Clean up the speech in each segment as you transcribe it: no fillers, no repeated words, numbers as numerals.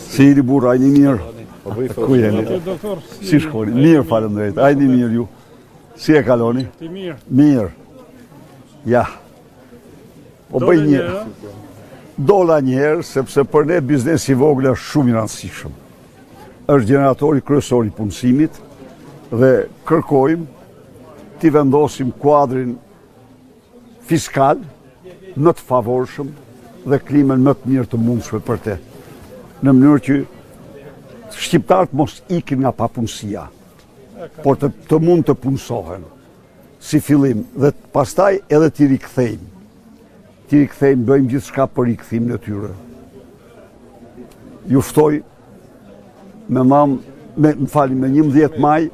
Si jeni burra, ajni mirë? Ku jeni? Si shkoni? Mirë, faleminderit. Ajni mirë ju. Si e kaloni? Ti mirë. Mirë. Ja. Po bëj një. Dola njerë, sepse për ne biznes i vogla shumë i rëndësishëm. Është generatori kryesor i punësimit dhe kërkojmë t'i vendosim kuadrin fiskal më të favorshëm dhe klimën më të mirë të mundshme për te. Në mënyrë që shqiptarët mos ikin nga papunësia, por të mund të punësohen si fillim dhe pastaj edhe t'i rikthejmë. T'i rikthejmë, bëjmë gjithë shka për rikthim në tyre. Ju ftoj me 11 maj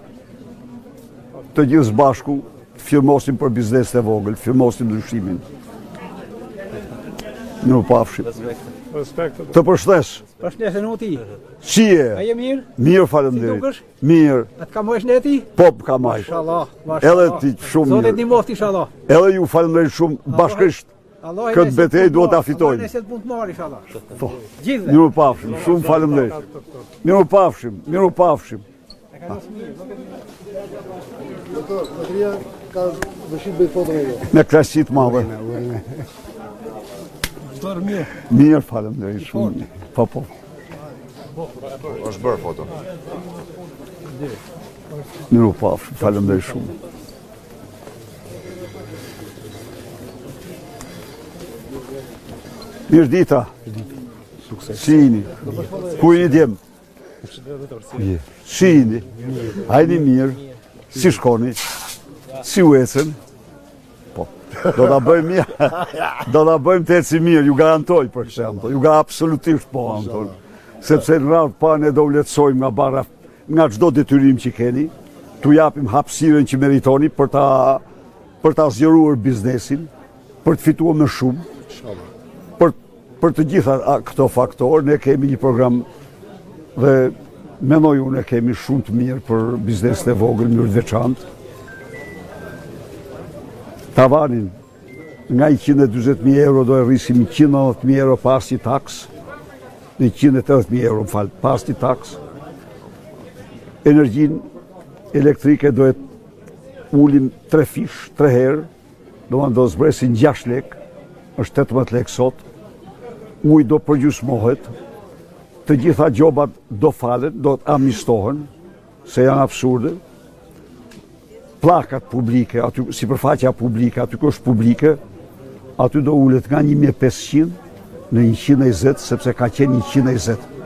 të gjithë bashku firmosim për biznes të vogël, firmosim ndryshimin. Në pafshim. Të përshtes. Përshtes e në ti. Qie? A je mirë? Mirë, faleminderit. Mirë. A të ka mojsh në ti? Po, ka majsh. Edhe ti shumë mirë. Zotit një mofti, inshallah. Edhe ju faleminderit shumë bashkësht. Këtë betej duhet ta fitojmë. Nëse të mund të marrë, inshallah. Po. Gjithë. Miru pafshim, shumë faleminderit. Miru pafshim, miru pafshim. Matria ka dëshirë bëjt foto me jo. Me krasit madhe. Mirë, faleminderit shumë. Po. Është bërë foto. Miru pafshim, faleminderit shumë. Mirë dita. Si jeni? Ku jeni djem? Si jeni? Hajni mirë. Si shkoni? Si u ecën? Po. Do ta bëjmë mirë. Do ta bëjmë të eci mirë, ju garantoj për shembull. Ju absolutisht po, Anton. Sepse në radhë pa ne do u lehtësojmë nga barra, nga çdo detyrim që keni, t'u japim hapësirën që meritoni për ta zgjeruar biznesin, për të fituar më shumë. Për të gjitha këto faktorë, ne kemi një program dhe mendoj unë kemi shumë të mirë për biznesin e vogël në veçantë. Tavanin nga 140.000 euro do e rrisim 190.000 euro pas një taks, në 180.000 euro pas një taks. Energjin elektrike do e ulim 3 fish, 3 herë, do zbresin 6 lek, është 18 lek sot. Ujë do përgjysmohet, të gjitha gjobat do falen, do të amnistohen, se janë absurde. Plakat publike, sipërfaqja publike, aty ku është publike, aty do ulet nga 1500 në 120, sepse ka qenë 120.